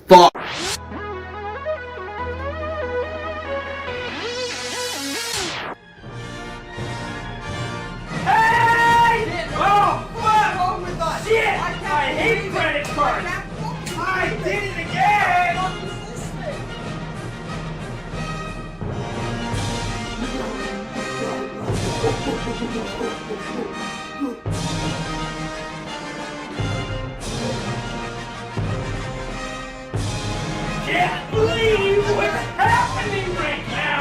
Fuck. Can't believe what's happening right now!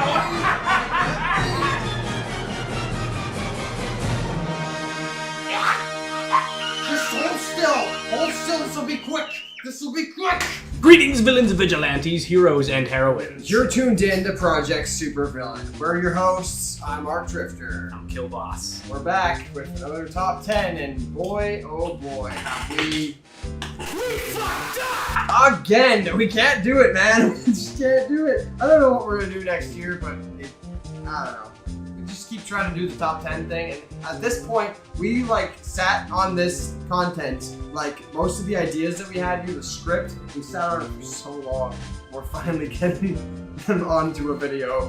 Just hold still! Hold still, this'll be quick! This'll be quick! Greetings, villains, vigilantes, heroes, and heroines. You're tuned in to Project Supervillain. We're your hosts. I'm Arc Drifter. I'm KILLBOSS. We're back with another top 10, and boy, oh boy, have we... Again! We can't do it, man! We just can't do it! I don't know what we're gonna do next year, but I don't know. We just keep trying to do the top 10 thing, and at this point, we sat on this content, most of the ideas that we had here, the script, we sat on it for so long. We're finally getting them onto a video.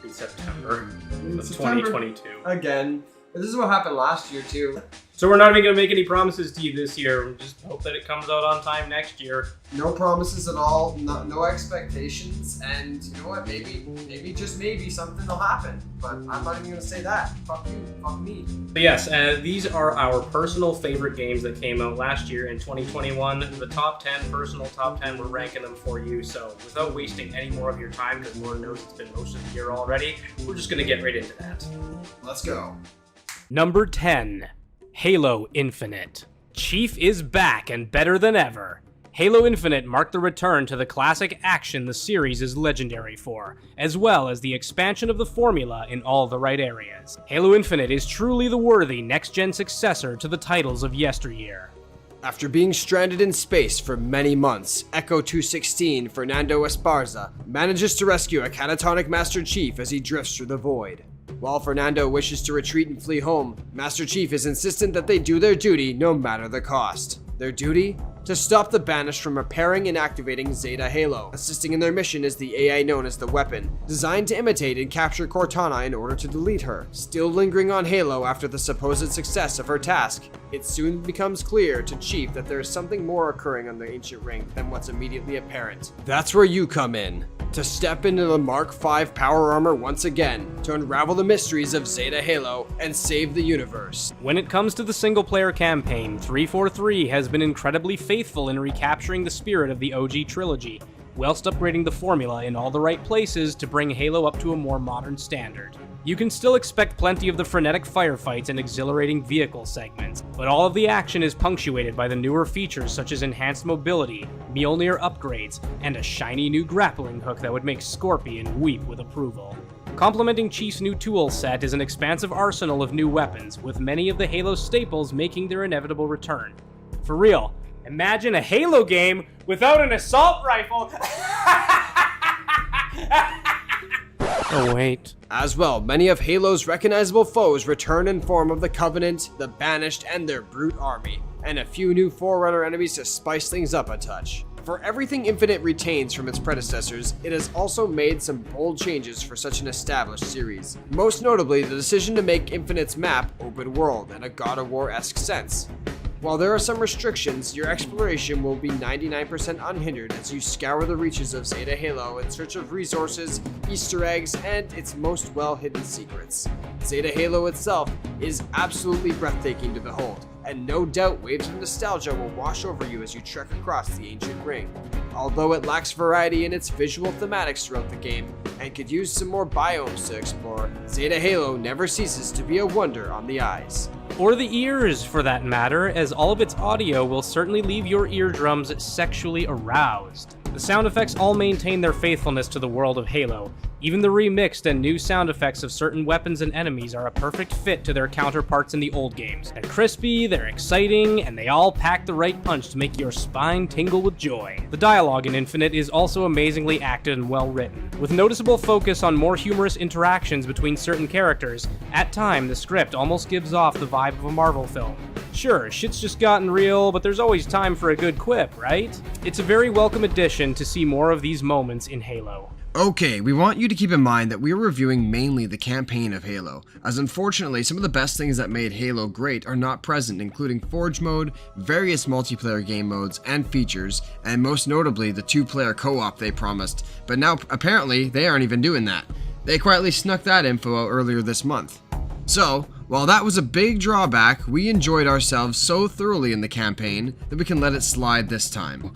In September of September, 2022. Again. This is what happened last year, too. So we're not even going to make any promises to you this year. We just hope that it comes out on time next year. No promises at all, no expectations, and you know what, maybe just maybe something will happen. But I'm not even going to say that. Fuck you, fuck me. But yes, these are our personal favorite games that came out last year in 2021. The top 10, personal top 10, we're ranking them for you. So without wasting any more of your time, because Lord knows it's been most of the year already, we're just going to get right into that. Let's go. Number 10. Halo Infinite. Chief is back and better than ever. Halo Infinite marked the return to the classic action the series is legendary for, as well as the expansion of the formula in all the right areas. Halo Infinite is truly the worthy next-gen successor to the titles of yesteryear. After being stranded in space for many months, Echo 216 Fernando Esparza manages to rescue a catatonic Master Chief as he drifts through the void. While Fernando wishes to retreat and flee home, Master Chief is insistent that they do their duty no matter the cost. Their duty? To stop the Banished from repairing and activating Zeta Halo. Assisting in their mission is the AI known as the Weapon, designed to imitate and capture Cortana in order to delete her. Still lingering on Halo after the supposed success of her task, it soon becomes clear to Chief that there is something more occurring on the ancient ring than what's immediately apparent. That's where you come in. To step into the Mark V power armor once again, to unravel the mysteries of Zeta Halo and save the universe. When it comes to the single-player campaign, 343 has been incredibly faithful in recapturing the spirit of the OG trilogy, whilst upgrading the formula in all the right places to bring Halo up to a more modern standard. You can still expect plenty of the frenetic firefights and exhilarating vehicle segments, but all of the action is punctuated by the newer features such as enhanced mobility, Mjolnir upgrades, and a shiny new grappling hook that would make Scorpion weep with approval. Complementing Chief's new tool set is an expansive arsenal of new weapons, with many of the Halo staples making their inevitable return. For real, imagine a Halo game without an assault rifle! Oh wait. As well, many of Halo's recognizable foes return in form of the Covenant, the Banished, and their brute army, and a few new Forerunner enemies to spice things up a touch. For everything Infinite retains from its predecessors, it has also made some bold changes for such an established series. Most notably, the decision to make Infinite's map open world in a God of War-esque sense. While there are some restrictions, your exploration will be 99% unhindered as you scour the reaches of Zeta Halo in search of resources, Easter eggs, and its most well-hidden secrets. Zeta Halo itself is absolutely breathtaking to behold, and no doubt waves of nostalgia will wash over you as you trek across the ancient ring. Although it lacks variety in its visual thematics throughout the game, and could use some more biomes to explore, Zeta Halo never ceases to be a wonder on the eyes. Or the ears, for that matter, as all of its audio will certainly leave your eardrums sexually aroused. The sound effects all maintain their faithfulness to the world of Halo. Even the remixed and new sound effects of certain weapons and enemies are a perfect fit to their counterparts in the old games. They're crispy, they're exciting, and they all pack the right punch to make your spine tingle with joy. The dialogue in Infinite is also amazingly acted and well written, with noticeable focus on more humorous interactions between certain characters. At times, the script almost gives off the vibe of a Marvel film. Sure, shit's just gotten real, but there's always time for a good quip, right? It's a very welcome addition to see more of these moments in Halo. Okay, we want you to keep in mind that we are reviewing mainly the campaign of Halo, as unfortunately some of the best things that made Halo great are not present, including Forge mode, various multiplayer game modes and features, and most notably the 2-player co-op they promised, but now apparently they aren't even doing that. They quietly snuck that info out earlier this month. So, while that was a big drawback, we enjoyed ourselves so thoroughly in the campaign that we can let it slide this time.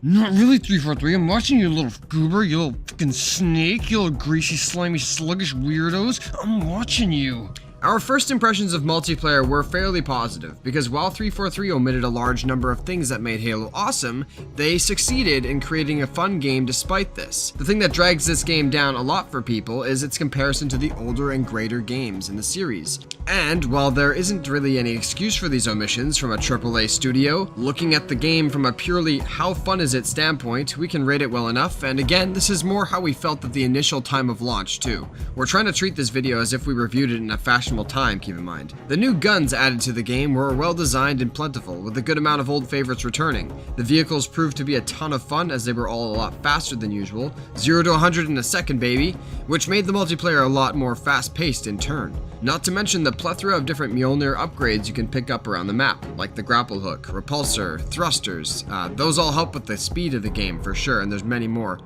Not really, 343. I'm watching you, little goober, you little fucking snake, you little greasy, slimy, sluggish weirdos. I'm watching you. Our first impressions of multiplayer were fairly positive, because while 343 omitted a large number of things that made Halo awesome, they succeeded in creating a fun game despite this. The thing that drags this game down a lot for people is its comparison to the older and greater games in the series. And while there isn't really any excuse for these omissions from a AAA studio, looking at the game from a purely how fun is it standpoint, we can rate it well enough, and again, this is more how we felt at the initial time of launch too. We're trying to treat this video as if we reviewed it in a fashionable time, keep in mind. The new guns added to the game were well designed and plentiful, with a good amount of old favorites returning. The vehicles proved to be a ton of fun as they were all a lot faster than usual, 0 to 100 in a second baby, which made the multiplayer a lot more fast-paced in turn. Not to mention the plethora of different Mjolnir upgrades you can pick up around the map, like the grapple hook, repulsor, thrusters. Those all help with the speed of the game for sure, and there's many more.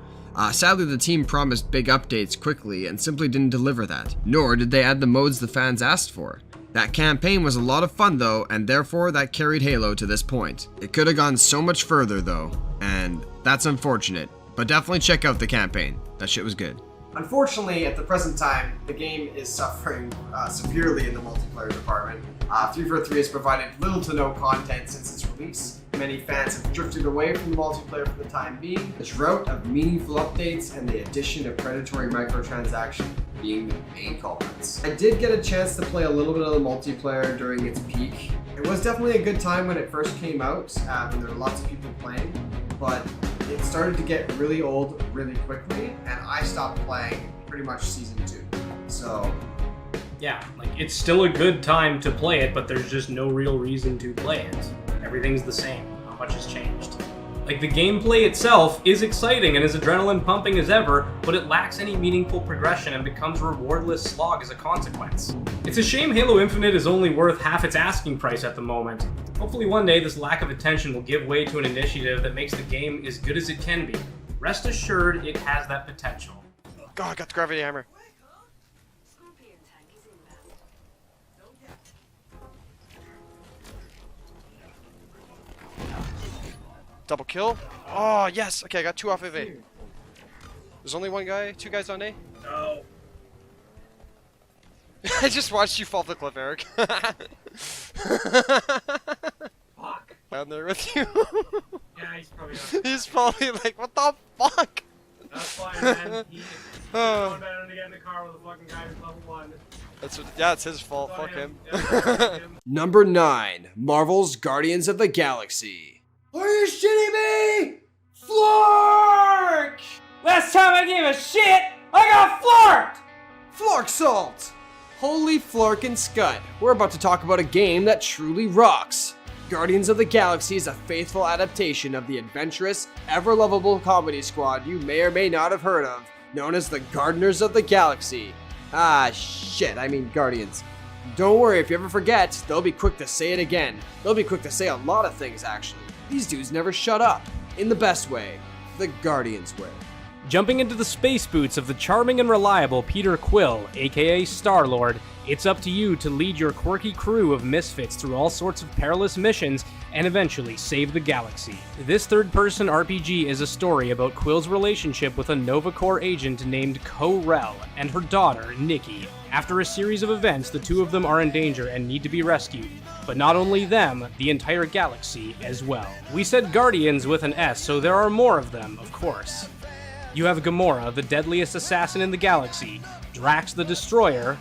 Sadly, the team promised big updates quickly and simply didn't deliver that, nor did they add the modes the fans asked for. That campaign was a lot of fun though, and therefore that carried Halo to this point. It could have gone so much further though, and that's unfortunate, but definitely check out the campaign. That shit was good. Unfortunately, at the present time, the game is suffering severely in the multiplayer department. 343 has provided little to no content since its release. Many fans have drifted away from the multiplayer for the time being, this route of meaningful updates and the addition of predatory microtransactions being the main culprits. I did get a chance to play a little bit of the multiplayer during its peak. It was definitely a good time when it first came out, and there were lots of people playing, but it started to get really old really quickly, and I stopped playing pretty much season 2. So yeah, like it's still a good time to play it, but there's just no real reason to play it. Everything's the same. Not much has changed. Like, the gameplay itself is exciting and as adrenaline pumping as ever, but it lacks any meaningful progression and becomes a rewardless slog as a consequence. It's a shame Halo Infinite is only worth half its asking price at the moment. Hopefully one day this lack of attention will give way to an initiative that makes the game as good as it can be. Rest assured it has that potential. God, I got the gravity hammer. Double kill. Oh, yes. Okay, I got 2 off of A. There's only 2 guys on A? No. I just watched you fall off the cliff, Eric. Fuck. I'm there with you. Yeah, he's probably not. He's probably like, what the fuck? That's fine, man. He's going better to get in the car with a fucking guy who's level 1. Yeah, it's his fault. Fuck him. him. Number 9, Marvel's Guardians of the Galaxy. Are you shitting me? Flork! Last time I gave a shit, I got florked! Flork salt! Holy Flork and Scud, we're about to talk about a game that truly rocks. Guardians of the Galaxy is a faithful adaptation of the adventurous, ever-lovable comedy squad you may or may not have heard of, known as the Gardeners of the Galaxy. Ah, shit, I mean Guardians. Don't worry, if you ever forget, they'll be quick to say it again. They'll be quick to say a lot of things, actually. These dudes never shut up. In the best way. The Guardians way. Jumping into the space boots of the charming and reliable Peter Quill, aka Star-Lord, it's up to you to lead your quirky crew of misfits through all sorts of perilous missions and eventually save the galaxy. This third-person RPG is a story about Quill's relationship with a Nova Corps agent named Ko-Rel and her daughter, Nikki. After a series of events, the two of them are in danger and need to be rescued. But not only them, the entire galaxy as well. We said Guardians with an S, so there are more of them, of course. You have Gamora, the deadliest assassin in the galaxy, Drax the Destroyer.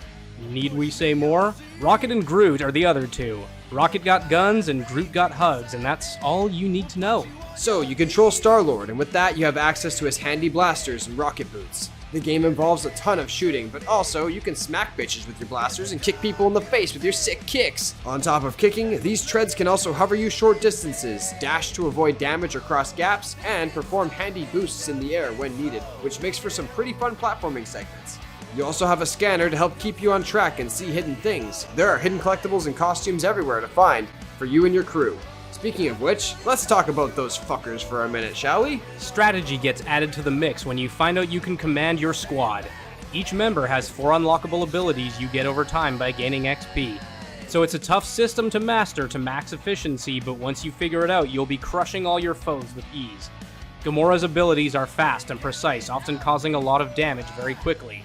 Need we say more? Rocket and Groot are the other two. Rocket got guns and Groot got hugs, and that's all you need to know. So, you control Star-Lord, and with that, you have access to his handy blasters and rocket boots. The game involves a ton of shooting, but also, you can smack bitches with your blasters and kick people in the face with your sick kicks. On top of kicking, these treads can also hover you short distances, dash to avoid damage or cross gaps, and perform handy boosts in the air when needed, which makes for some pretty fun platforming segments. You also have a scanner to help keep you on track and see hidden things. There are hidden collectibles and costumes everywhere to find for you and your crew. Speaking of which, let's talk about those fuckers for a minute, shall we? Strategy gets added to the mix when you find out you can command your squad. Each member has 4 unlockable abilities you get over time by gaining XP. So it's a tough system to master to max efficiency, but once you figure it out, you'll be crushing all your foes with ease. Gamora's abilities are fast and precise, often causing a lot of damage very quickly.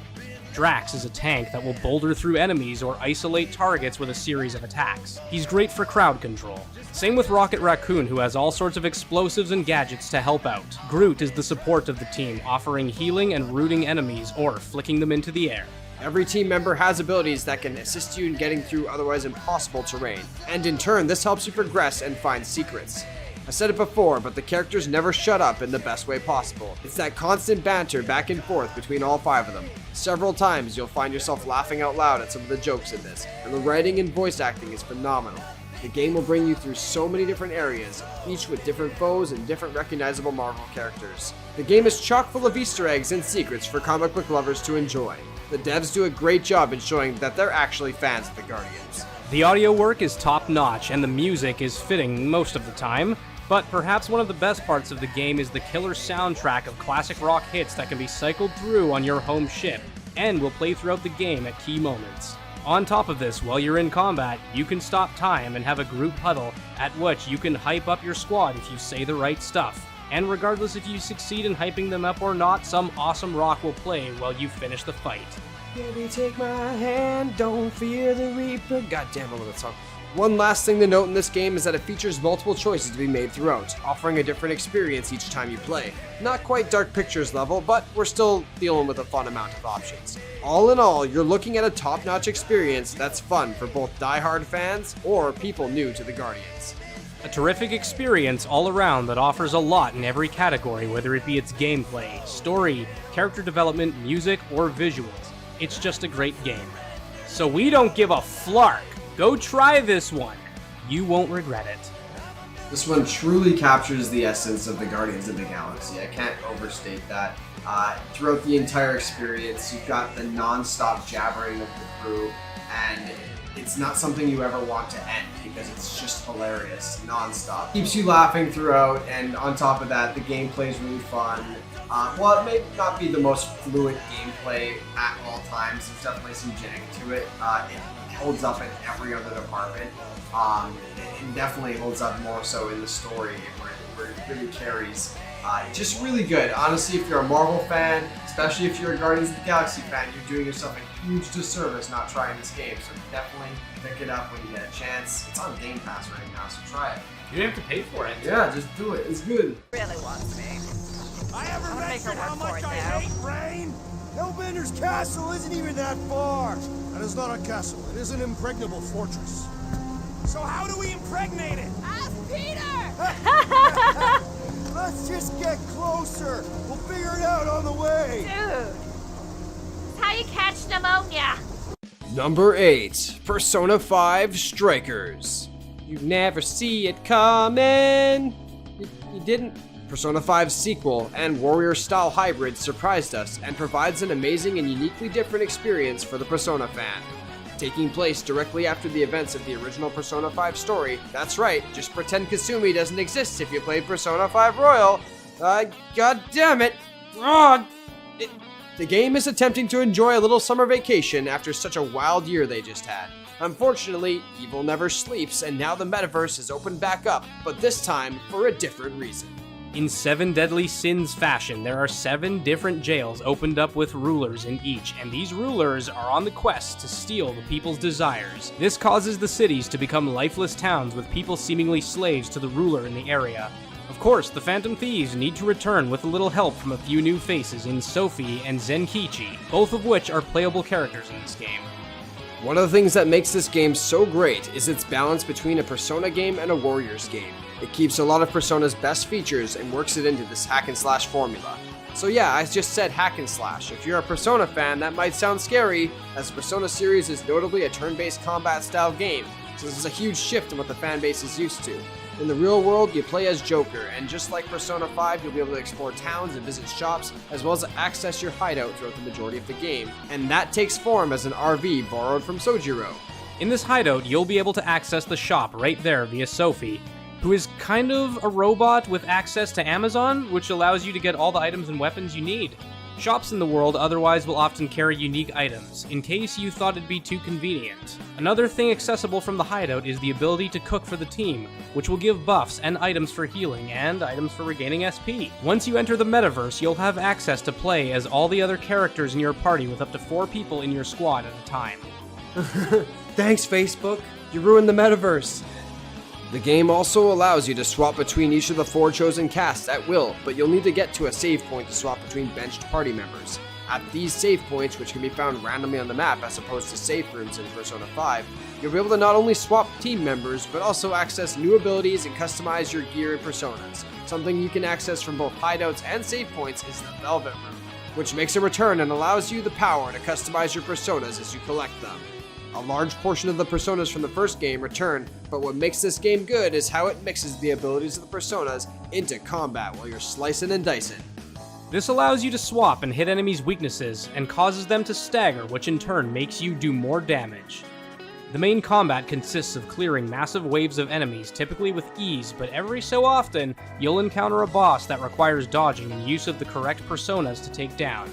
Drax is a tank that will boulder through enemies or isolate targets with a series of attacks. He's great for crowd control. Same with Rocket Raccoon, who has all sorts of explosives and gadgets to help out. Groot is the support of the team, offering healing and rooting enemies or flicking them into the air. Every team member has abilities that can assist you in getting through otherwise impossible terrain, and in turn, this helps you progress and find secrets. I said it before, but the characters never shut up in the best way possible. It's that constant banter back and forth between all 5 of them. Several times you'll find yourself laughing out loud at some of the jokes in this, and the writing and voice acting is phenomenal. The game will bring you through so many different areas, each with different foes and different recognizable Marvel characters. The game is chock full of Easter eggs and secrets for comic book lovers to enjoy. The devs do a great job in showing that they're actually fans of the Guardians. The audio work is top-notch, and the music is fitting most of the time. But perhaps one of the best parts of the game is the killer soundtrack of classic rock hits that can be cycled through on your home ship, and will play throughout the game at key moments. On top of this, while you're in combat, you can stop time and have a group huddle at which you can hype up your squad if you say the right stuff. And regardless if you succeed in hyping them up or not, some awesome rock will play while you finish the fight. Baby, take my hand, don't fear the reaper. God damn, I love that song. One last thing to note in this game is that it features multiple choices to be made throughout, offering a different experience each time you play. Not quite Dark Pictures level, but we're still dealing with a fun amount of options. All in all, you're looking at a top-notch experience that's fun for both die-hard fans or people new to the Guardians. A terrific experience all around that offers a lot in every category, whether it be its gameplay, story, character development, music, or visuals. It's just a great game. So we don't give a flark. Go try this one. You won't regret it. This one truly captures the essence of the Guardians of the Galaxy. I can't overstate that. Throughout the entire experience, you've got the non-stop jabbering of the crew, and it's not something you ever want to end because it's just hilarious, non-stop. Keeps you laughing throughout, and on top of that, the gameplay is really fun. Well, it may not be the most fluid gameplay at all times. There's definitely some jank to it. It holds up in every other department. It definitely holds up more so in the story where it really carries. Just really good. Honestly, if you're a Marvel fan, especially if you're a Guardians of the Galaxy fan, you're doing yourself a huge disservice not trying this game. So definitely pick it up when you get a chance. It's on Game Pass right now, so try it. You don't have to pay for it. Yeah, just do it. It's good. Really wants me. I ever I'll make her mentioned how work for much it I now. hate rain? Hellbender's castle isn't even that far. That is not a castle. It is an impregnable fortress. So how do we impregnate it? Ask Peter! Let's just get closer. We'll figure it out on the way. Dude, it's how you catch pneumonia. Number 8, Persona 5 Strikers. You never see it coming. You didn't? Persona 5's sequel and warrior-style hybrid surprised us and provides an amazing and uniquely different experience for the Persona fan. Taking place directly after the events of the original Persona 5 story, that's right, just pretend Kasumi doesn't exist if you played Persona 5 Royal. God damn it. The game is attempting to enjoy a little summer vacation after such a wild year they just had. Unfortunately, evil never sleeps, and now the metaverse is opened back up, but this time for a different reason. In 7 Deadly Sins fashion, there are 7 different jails opened up with rulers in each, and these rulers are on the quest to steal the people's desires. This causes the cities to become lifeless towns with people seemingly slaves to the ruler in the area. Of course, the Phantom Thieves need to return with a little help from a few new faces in Sophie and Zenkichi, both of which are playable characters in this game. One of the things that makes this game so great is its balance between a Persona game and a Warriors game. It keeps a lot of Persona's best features and works it into this hack and slash formula. So yeah, I just said hack and slash. If you're a Persona fan, that might sound scary, as the Persona series is notably a turn-based combat style game, so this is a huge shift in what the fan base is used to. In the real world, you play as Joker, and just like Persona 5, you'll be able to explore towns and visit shops, as well as access your hideout throughout the majority of the game, and that takes form as an RV borrowed from Sojiro. In this hideout, you'll be able to access the shop right there via Sophie, who is kind of a robot with access to Amazon, which allows you to get all the items and weapons you need. Shops in the world otherwise will often carry unique items, in case you thought it'd be too convenient. Another thing accessible from the hideout is the ability to cook for the team, which will give buffs and items for healing, and items for regaining SP. Once you enter the metaverse, you'll have access to play as all the other characters in your party with up to 4 people in your squad at a time. Thanks, Facebook. You ruined the metaverse. The game also allows you to swap between each of the 4 chosen casts at will, but you'll need to get to a save point to swap between benched party members. At these save points, which can be found randomly on the map as opposed to safe rooms in Persona 5, you'll be able to not only swap team members, but also access new abilities and customize your gear and personas. Something you can access from both hideouts and save points is the Velvet Room, which makes a return and allows you the power to customize your personas as you collect them. A large portion of the personas from the first game return, but what makes this game good is how it mixes the abilities of the personas into combat while you're slicing and dicing. This allows you to swap and hit enemies' weaknesses, and causes them to stagger, which in turn makes you do more damage. The main combat consists of clearing massive waves of enemies, typically with ease, but every so often, you'll encounter a boss that requires dodging and use of the correct personas to take down.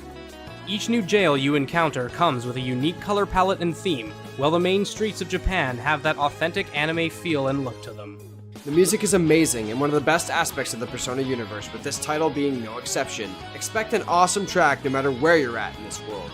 Each new jail you encounter comes with a unique color palette and theme, while the main streets of Japan have that authentic anime feel and look to them. The music is amazing and one of the best aspects of the Persona universe, with this title being no exception. Expect an awesome track no matter where you're at in this world.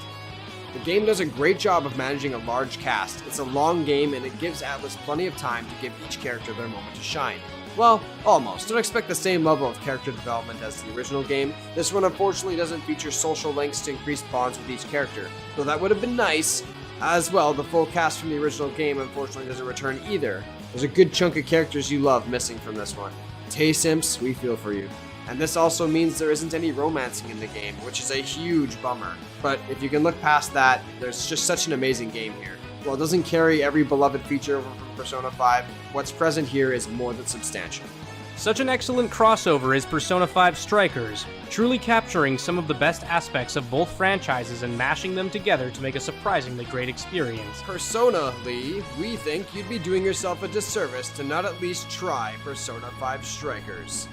The game does a great job of managing a large cast. It's a long game and it gives Atlus plenty of time to give each character their moment to shine. Well, almost. Don't expect the same level of character development as the original game. This one unfortunately doesn't feature social links to increase bonds with each character, though that would have been nice. As well, the full cast from the original game unfortunately doesn't return either. There's a good chunk of characters you love missing from this one. Tay Simps, we feel for you. And this also means there isn't any romancing in the game, which is a huge bummer. But if you can look past that, there's just such an amazing game here. While it doesn't carry every beloved feature from Persona 5, what's present here is more than substantial. Such an excellent crossover is Persona 5 Strikers, truly capturing some of the best aspects of both franchises and mashing them together to make a surprisingly great experience. Personally, we think you'd be doing yourself a disservice to not at least try Persona 5 Strikers.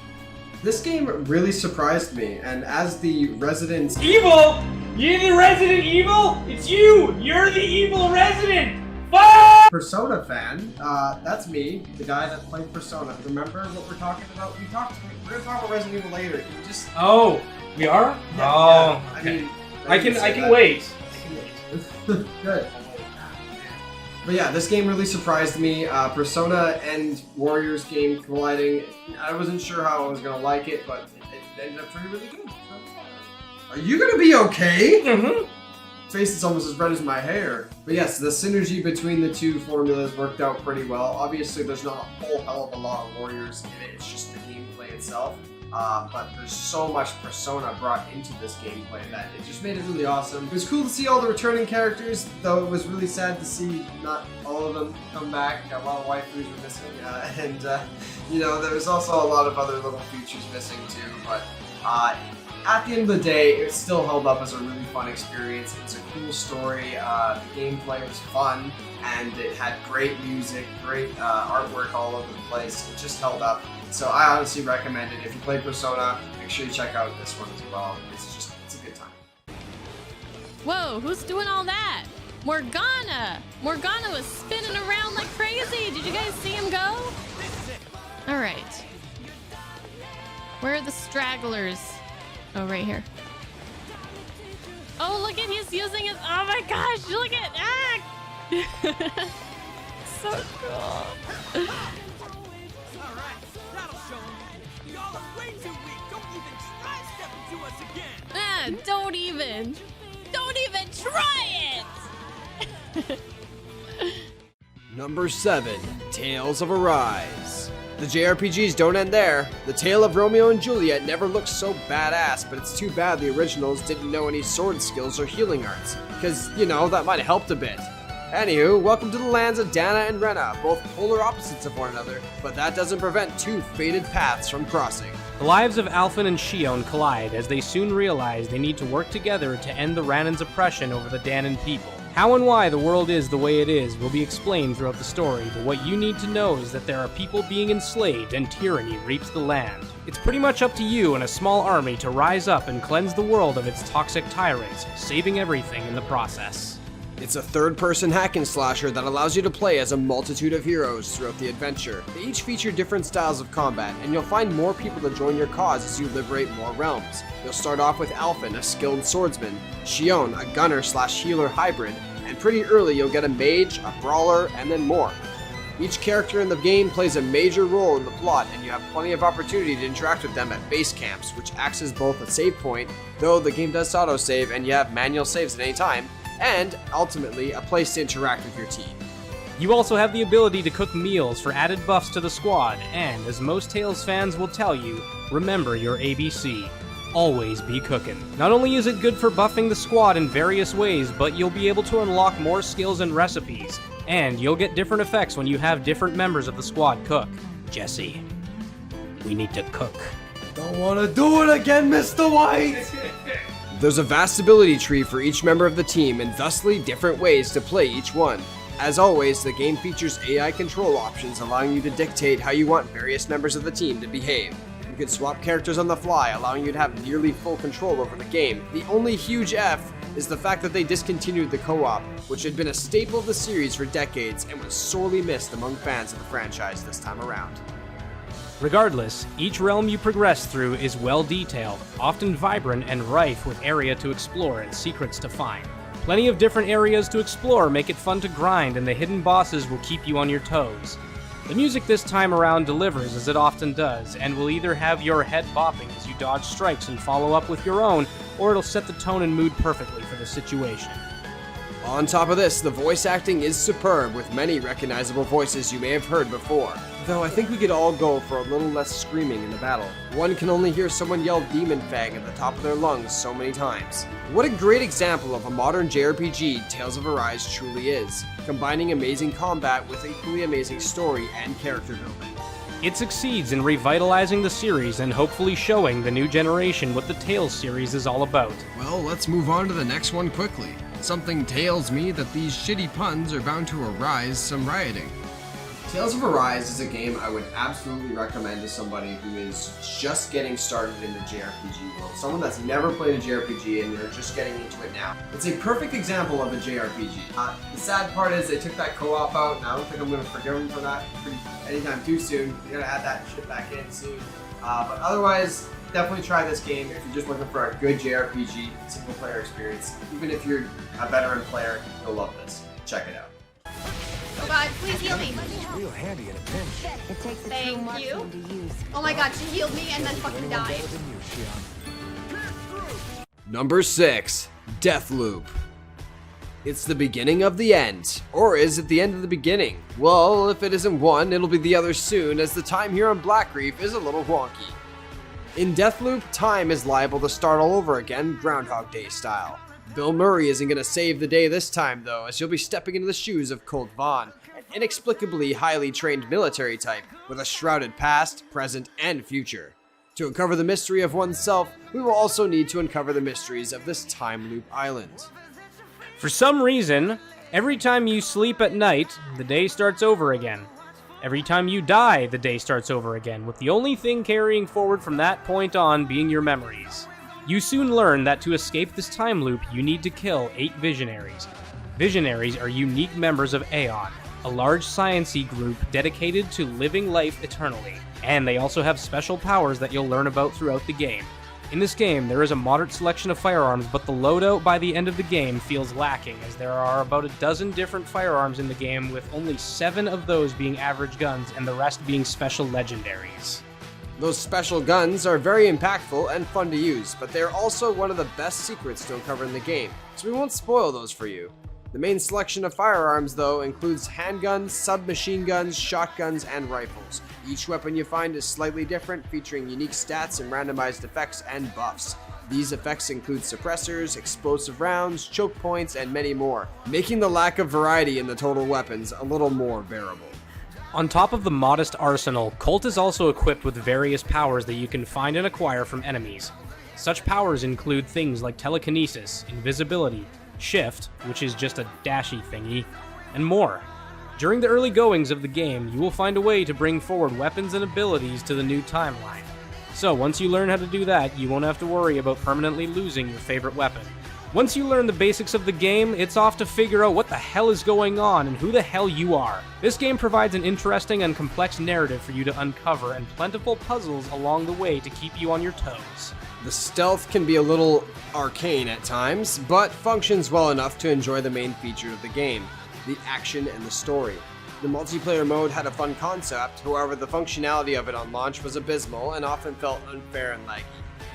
This game really surprised me, and as the resident Evil! You're the Resident Evil? It's you! You're the evil resident! Fuck! Persona fan, that's me, the guy that played Persona. Remember what we're talking about? We're gonna talk about Resident Evil later. Can you just... Oh, we are? Yeah, oh, yeah. okay. I can wait. Good. But yeah, this game really surprised me. Persona and Warriors game colliding. I wasn't sure how I was gonna like it, but it ended up turning really good. Are you gonna be okay? Mm-hmm. Face is almost as red as my hair. But yes, the synergy between the two formulas worked out pretty well. Obviously, there's not a whole hell of a lot of Warriors in it. It's just the gameplay itself. But there's so much Persona brought into this gameplay that it just made it really awesome. It was cool to see all the returning characters, though it was really sad to see not all of them come back. A lot of waifus were missing, and you know, there was also a lot of other little features missing too. But at the end of the day, it still held up as a really fun experience. It's a cool story. The gameplay was fun, and it had great music, great artwork all over the place. It just held up. So I honestly recommend it. If you play Persona, make sure you check out this one as well. It's a good time. Whoa, who's doing all that? Morgana! Morgana was spinning around like crazy. Did you guys see him go? All right. Where are the stragglers? Oh, right here. Oh, look at he's using his. Oh my gosh! Look at so cool. Don't even try it. Number 7, Tales of Arise. The JRPGs don't end there. The tale of Romeo and Juliet never looked so badass, but it's too bad the originals didn't know any sword skills or healing arts, because, you know, that might have helped a bit. Anywho, welcome to the lands of Dana and Rena, both polar opposites of one another, but that doesn't prevent two fated paths from crossing. The lives of Alphen and Shion collide as they soon realize they need to work together to end the Ranan's oppression over the Danan people. How and why the world is the way it is will be explained throughout the story, but what you need to know is that there are people being enslaved and tyranny reaps the land. It's pretty much up to you and a small army to rise up and cleanse the world of its toxic tyrants, saving everything in the process. It's a third-person hack and slasher that allows you to play as a multitude of heroes throughout the adventure. They each feature different styles of combat, and you'll find more people to join your cause as you liberate more realms. You'll start off with Alphen, a skilled swordsman, Shion, a gunner/healer hybrid, and pretty early you'll get a mage, a brawler, and then more. Each character in the game plays a major role in the plot, and you have plenty of opportunity to interact with them at base camps, which acts as both a save point, though the game does auto-save and you have manual saves at any time, and, ultimately, a place to interact with your team. You also have the ability to cook meals for added buffs to the squad, and, as most Tales fans will tell you, remember your ABC. Always be cooking. Not only is it good for buffing the squad in various ways, but you'll be able to unlock more skills and recipes, and you'll get different effects when you have different members of the squad cook. Jesse, we need to cook. Don't wanna do it again, Mr. White! There's a vast ability tree for each member of the team, and thusly different ways to play each one. As always, the game features AI control options allowing you to dictate how you want various members of the team to behave. You can swap characters on the fly, allowing you to have nearly full control over the game. The only huge F is the fact that they discontinued the co-op, which had been a staple of the series for decades and was sorely missed among fans of the franchise this time around. Regardless, each realm you progress through is well detailed, often vibrant and rife with area to explore and secrets to find. Plenty of different areas to explore make it fun to grind, and the hidden bosses will keep you on your toes. The music this time around delivers as it often does, and will either have your head bopping as you dodge strikes and follow up with your own, or it'll set the tone and mood perfectly for the situation. On top of this, the voice acting is superb, with many recognizable voices you may have heard before. Though I think we could all go for a little less screaming in the battle. One can only hear someone yell demon fag at the top of their lungs so many times. What a great example of a modern JRPG Tales of Arise truly is, combining amazing combat with equally amazing story and character building. It succeeds in revitalizing the series and hopefully showing the new generation what the Tales series is all about. Well, let's move on to the next one quickly. Something tells me that these shitty puns are bound to arise some rioting. Tales of Arise is a game I would absolutely recommend to somebody who is just getting started in the JRPG world. Someone that's never played a JRPG and they're just getting into it now. It's a perfect example of a JRPG. The sad part is they took that co-op out, and I don't think I'm going to forgive them for that anytime too soon. They're going to add that shit back in soon. But otherwise, definitely try this game if you're just looking for a good JRPG single player experience. Even if you're a veteran player, you'll love this. Check it out. Oh god, please heal me. Real handy in a pinch. It takes a Thank true marksman you. to use. Oh my god, she healed me and then fucking died. Better than you, Shion. Number 6, Deathloop. It's the beginning of the end. Or is it the end of the beginning? Well, if it isn't one, it'll be the other soon, as the time here on Black Reef is a little wonky. In Deathloop, time is liable to start all over again, Groundhog Day style. Bill Murray isn't going to save the day this time, though, as you'll be stepping into the shoes of Colt Vaughn, an inexplicably highly trained military type with a shrouded past, present, and future. To uncover the mystery of oneself, we will also need to uncover the mysteries of this time loop island. For some reason, every time you sleep at night, the day starts over again. Every time you die, the day starts over again, with the only thing carrying forward from that point on being your memories. You soon learn that to escape this time loop, you need to kill 8 Visionaries. Visionaries are unique members of Aeon, a large science-y group dedicated to living life eternally. And they also have special powers that you'll learn about throughout the game. In this game, there is a moderate selection of firearms, but the loadout by the end of the game feels lacking, as there are about a dozen different firearms in the game, with only 7 of those being average guns and the rest being special legendaries. Those special guns are very impactful and fun to use, but they're also one of the best secrets to uncover in the game, so we won't spoil those for you. The main selection of firearms, though, includes handguns, submachine guns, shotguns, and rifles. Each weapon you find is slightly different, featuring unique stats and randomized effects and buffs. These effects include suppressors, explosive rounds, choke points, and many more, making the lack of variety in the total weapons a little more bearable. On top of the modest arsenal, Colt is also equipped with various powers that you can find and acquire from enemies. Such powers include things like telekinesis, invisibility, shift, which is just a dashy thingy, and more. During the early goings of the game, you will find a way to bring forward weapons and abilities to the new timeline. So once you learn how to do that, you won't have to worry about permanently losing your favorite weapon. Once you learn the basics of the game, it's off to figure out what the hell is going on and who the hell you are. This game provides an interesting and complex narrative for you to uncover and plentiful puzzles along the way to keep you on your toes. The stealth can be a little arcane at times, but functions well enough to enjoy the main feature of the game, the action and the story. The multiplayer mode had a fun concept, however the functionality of it on launch was abysmal and often felt unfair and laggy.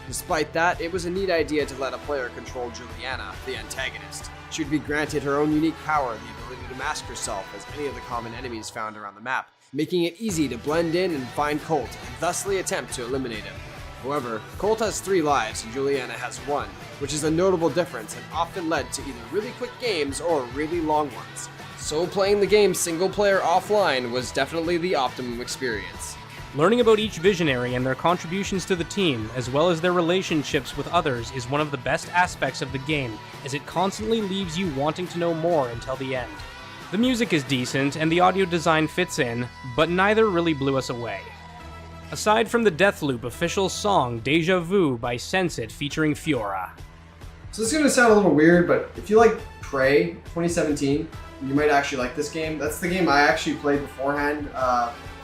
Despite that, it was a neat idea to let a player control Juliana, the antagonist. She would be granted her own unique power, the ability to mask herself as any of the common enemies found around the map, making it easy to blend in and find Colt and thusly attempt to eliminate him. However, Colt has 3 lives and Juliana has 1, which is a notable difference and often led to either really quick games or really long ones. So playing the game single player offline was definitely the optimum experience. Learning about each visionary and their contributions to the team, as well as their relationships with others, is one of the best aspects of the game, as it constantly leaves you wanting to know more until the end. The music is decent and the audio design fits in, but neither really blew us away. Aside from the Deathloop official song Deja Vu by Sensit featuring Fiora. So this is going to sound a little weird, but if you like Prey 2017, you might actually like this game. That's the game I actually played beforehand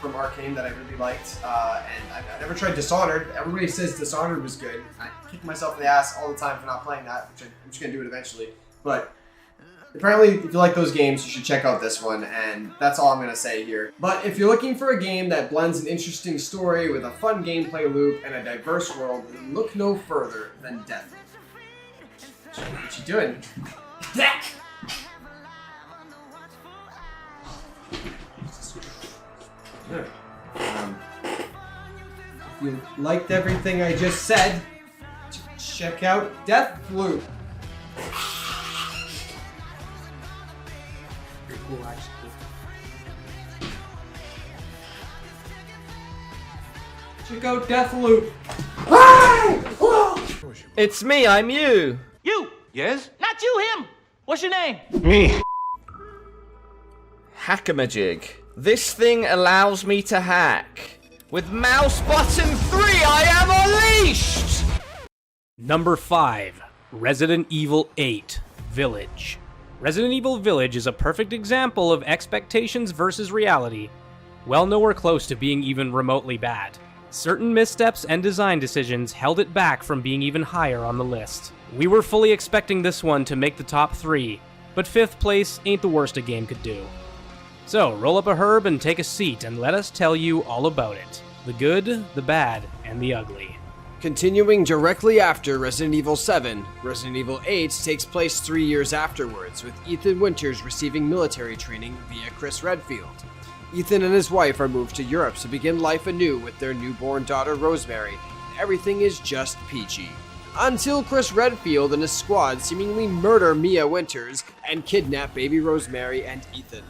from Arcane that I really liked, and I never tried Dishonored. Everybody says Dishonored was good. I kick myself in the ass all the time for not playing that, which I'm just going to do it eventually. But apparently, if you like those games, you should check out this one, and that's all I'm going to say here. But if you're looking for a game that blends an interesting story with a fun gameplay loop and a diverse world, then look no further than Deathloop. What you doing? If you liked everything I just said, check out Deathloop. Pretty cool, actually. Check out Deathloop. It's me, I'm you. You! Yes? Not you, him! What's your name? Me. Hackamajig. This thing allows me to hack. With mouse button 3, I am unleashed! Number 5. Resident Evil 8 Village. Resident Evil Village is a perfect example of expectations versus reality, well nowhere close to being even remotely bad. Certain missteps and design decisions held it back from being even higher on the list. We were fully expecting this one to make the top 3, but 5th place ain't the worst a game could do. So roll up a herb and take a seat and let us tell you all about it. The good, the bad, and the ugly. Continuing directly after Resident Evil 7, Resident Evil 8 takes place 3 years afterwards, with Ethan Winters receiving military training via Chris Redfield. Ethan and his wife are moved to Europe to begin life anew with their newborn daughter Rosemary, and everything is just peachy. Until Chris Redfield and his squad seemingly murder Mia Winters and kidnap baby Rosemary and Ethan.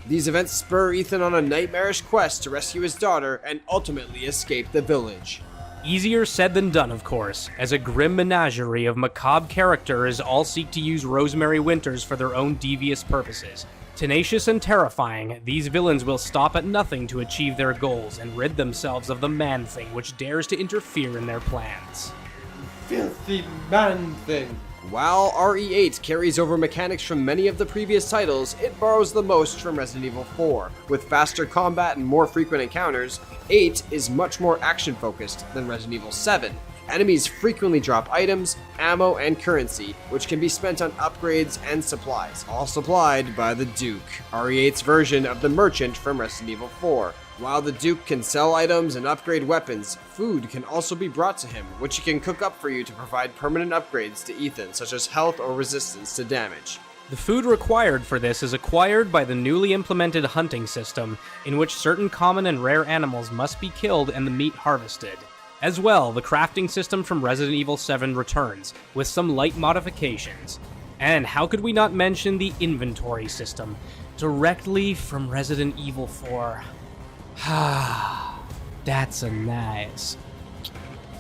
These events spur Ethan on a nightmarish quest to rescue his daughter and ultimately escape the village. Easier said than done, of course, as a grim menagerie of macabre characters all seek to use Rosemary Winters for their own devious purposes. Tenacious and terrifying, these villains will stop at nothing to achieve their goals and rid themselves of the man-thing which dares to interfere in their plans. Filthy man thing. While RE8 carries over mechanics from many of the previous titles, it borrows the most from Resident Evil 4. With faster combat and more frequent encounters, 8 is much more action-focused than Resident Evil 7. Enemies frequently drop items, ammo, and currency, which can be spent on upgrades and supplies, all supplied by the Duke, RE8's version of the Merchant from Resident Evil 4. While the Duke can sell items and upgrade weapons, food can also be brought to him, which he can cook up for you to provide permanent upgrades to Ethan, such as health or resistance to damage. The food required for this is acquired by the newly implemented hunting system, in which certain common and rare animals must be killed and the meat harvested. As well, the crafting system from Resident Evil 7 returns, with some light modifications. And how could we not mention the inventory system, directly from Resident Evil 4. That's a nice.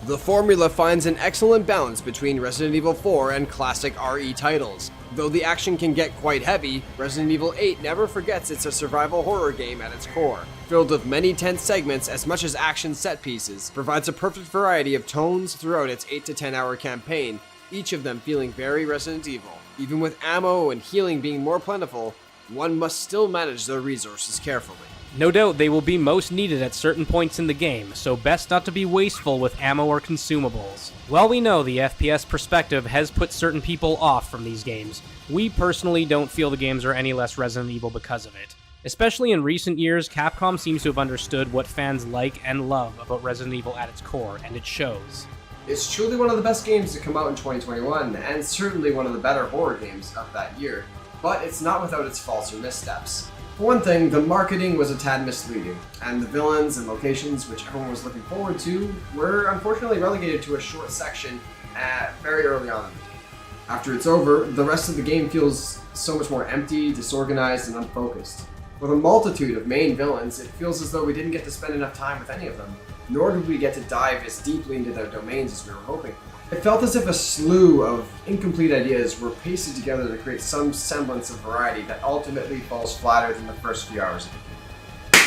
The formula finds an excellent balance between Resident Evil 4 and classic RE titles. Though the action can get quite heavy, Resident Evil 8 never forgets it's a survival horror game at its core. Filled with many tense segments as much as action set pieces, provides a perfect variety of tones throughout its 8 to 10 hour campaign, each of them feeling very Resident Evil. Even with ammo and healing being more plentiful, one must still manage their resources carefully. No doubt they will be most needed at certain points in the game, so best not to be wasteful with ammo or consumables. While we know the FPS perspective has put certain people off from these games, we personally don't feel the games are any less Resident Evil because of it. Especially in recent years, Capcom seems to have understood what fans like and love about Resident Evil at its core, and it shows. It's truly one of the best games to come out in 2021, and certainly one of the better horror games of that year, but it's not without its faults or missteps. For one thing, the marketing was a tad misleading, and the villains and locations which everyone was looking forward to were unfortunately relegated to a short section very early on in the game. After it's over, the rest of the game feels so much more empty, disorganized, and unfocused. With a multitude of main villains, it feels as though we didn't get to spend enough time with any of them, nor did we get to dive as deeply into their domains as we were hoping. It felt as if a slew of incomplete ideas were pasted together to create some semblance of variety that ultimately falls flatter than the first few hours of the game.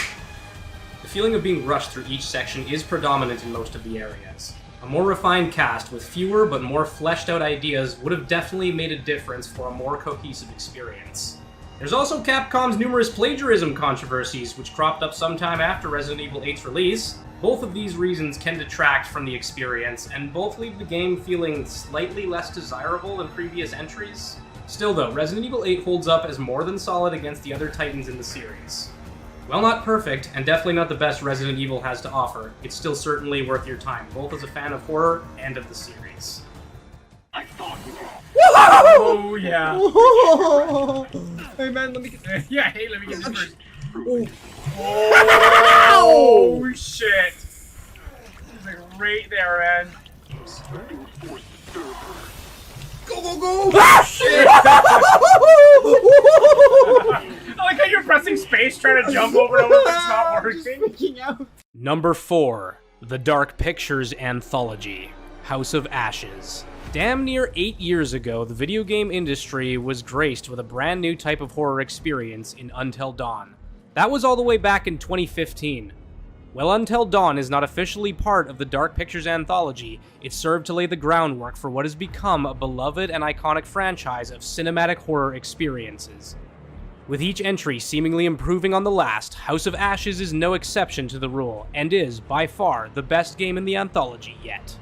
The feeling of being rushed through each section is predominant in most of the areas. A more refined cast with fewer but more fleshed out ideas would have definitely made a difference for a more cohesive experience. There's also Capcom's numerous plagiarism controversies, which cropped up sometime after Resident Evil 8's release. Both of these reasons can detract from the experience, and both leave the game feeling slightly less desirable than previous entries. Still though, Resident Evil 8 holds up as more than solid against the other titans in the series. While not perfect, and definitely not the best Resident Evil has to offer, it's still certainly worth your time, both as a fan of horror and of the series. I thought you were. Oh yeah. Hey man, let me get. Yeah, hey, let me get this first. Oh shit! He's like right there, man. Go, go, go! Ah, shit! I like how you're pressing space trying to jump over and over, but it's not working. Number 4. The Dark Pictures Anthology, House of Ashes. Damn near 8 years ago, the video game industry was graced with a brand new type of horror experience in Until Dawn. That was all the way back in 2015. While Until Dawn is not officially part of the Dark Pictures Anthology, it served to lay the groundwork for what has become a beloved and iconic franchise of cinematic horror experiences. With each entry seemingly improving on the last, House of Ashes is no exception to the rule, and is, by far, the best game in the anthology yet.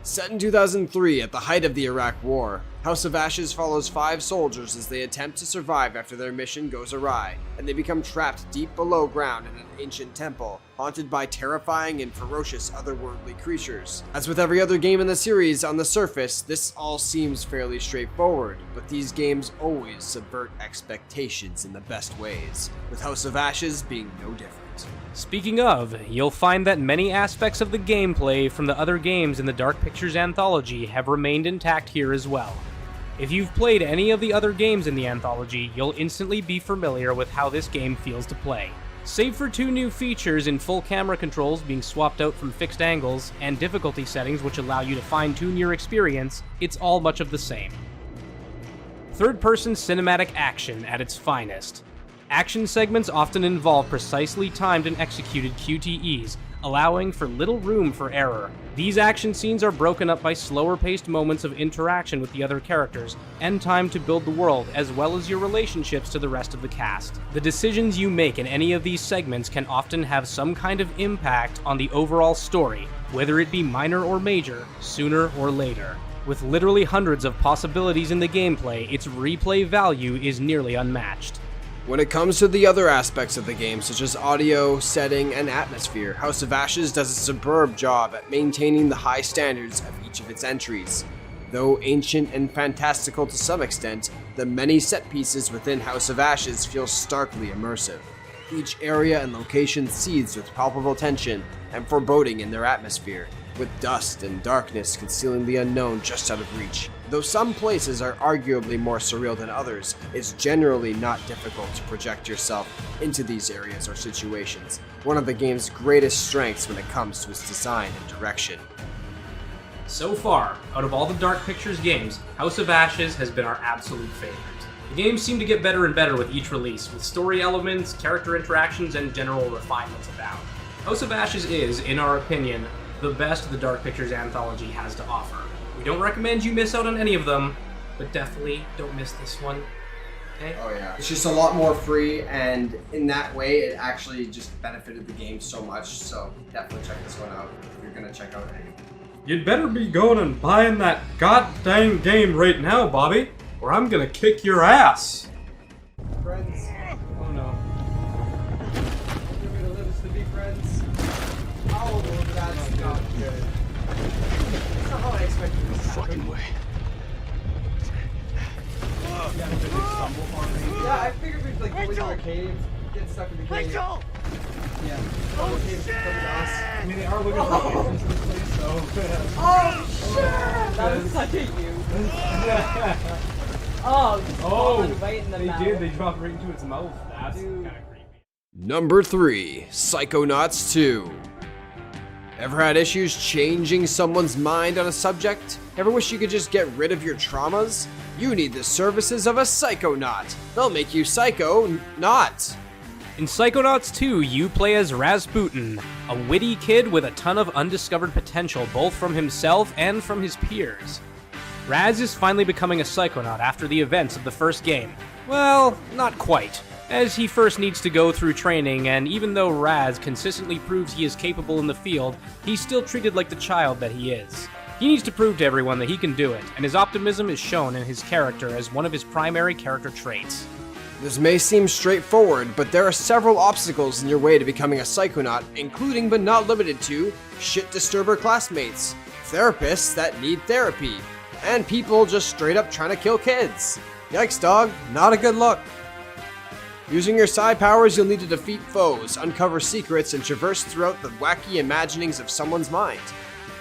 Set in 2003 at the height of the Iraq War, House of Ashes follows 5 soldiers as they attempt to survive after their mission goes awry, and they become trapped deep below ground in an ancient temple, haunted by terrifying and ferocious otherworldly creatures. As with every other game in the series, on the surface, this all seems fairly straightforward, but these games always subvert expectations in the best ways, with House of Ashes being no different. Speaking of, you'll find that many aspects of the gameplay from the other games in the Dark Pictures Anthology have remained intact here as well. If you've played any of the other games in the anthology, you'll instantly be familiar with how this game feels to play. Save for 2 new features in full camera controls being swapped out from fixed angles, and difficulty settings which allow you to fine-tune your experience, it's all much of the same. Third-person cinematic action at its finest. Action segments often involve precisely timed and executed QTEs, allowing for little room for error. These action scenes are broken up by slower-paced moments of interaction with the other characters, and time to build the world, as well as your relationships to the rest of the cast. The decisions you make in any of these segments can often have some kind of impact on the overall story, whether it be minor or major, sooner or later. With literally hundreds of possibilities in the gameplay, its replay value is nearly unmatched. When it comes to the other aspects of the game, such as audio, setting, and atmosphere, House of Ashes does a superb job at maintaining the high standards of each of its entries. Though ancient and fantastical to some extent, the many set pieces within House of Ashes feel starkly immersive. Each area and location seethes with palpable tension and foreboding in their atmosphere, with dust and darkness concealing the unknown just out of reach. Though some places are arguably more surreal than others, it's generally not difficult to project yourself into these areas or situations, one of the game's greatest strengths when it comes to its design and direction. So far, out of all the Dark Pictures games, House of Ashes has been our absolute favorite. The games seem to get better and better with each release, with story elements, character interactions, and general refinements abound. House of Ashes is, in our opinion, the best the Dark Pictures anthology has to offer. We don't recommend you miss out on any of them, but definitely don't miss this one. Okay? Oh yeah. It's just a lot more free, and in that way it actually just benefited the game so much, so definitely check this one out if you're gonna check out anything. You'd better be going and buying that goddamn game right now, Bobby, or I'm gonna kick your ass. Friends. Oh no. You're gonna live us to be friends. Oh, that's not good. That's not how I expected this to happen. Fucking way. Yeah, I figured we'd like go into our caves, get stuck in the cave. Rachel! Yeah. Oh, caves coming to us. I mean, they are looking for the entrance to this place, so... Oh, shit! That was such a you. Oh, just falling right in the mouth. They dropped right into its mouth. That's kind of creepy. Number 3, Psychonauts 2. Ever had issues changing someone's mind on a subject? Ever wish you could just get rid of your traumas? You need the services of a Psychonaut. They'll make you psycho-not. In Psychonauts 2, you play as Rasputin, a witty kid with a ton of undiscovered potential both from himself and from his peers. Raz is finally becoming a Psychonaut after the events of the first game. Well, not quite, as he first needs to go through training, and even though Raz consistently proves he is capable in the field, he's still treated like the child that he is. He needs to prove to everyone that he can do it, and his optimism is shown in his character as one of his primary character traits. This may seem straightforward, but there are several obstacles in your way to becoming a Psychonaut, including but not limited to shit disturber classmates, therapists that need therapy, and people just straight up trying to kill kids. Yikes, dog, not a good look. Using your psi powers, you'll need to defeat foes, uncover secrets, and traverse throughout the wacky imaginings of someone's mind.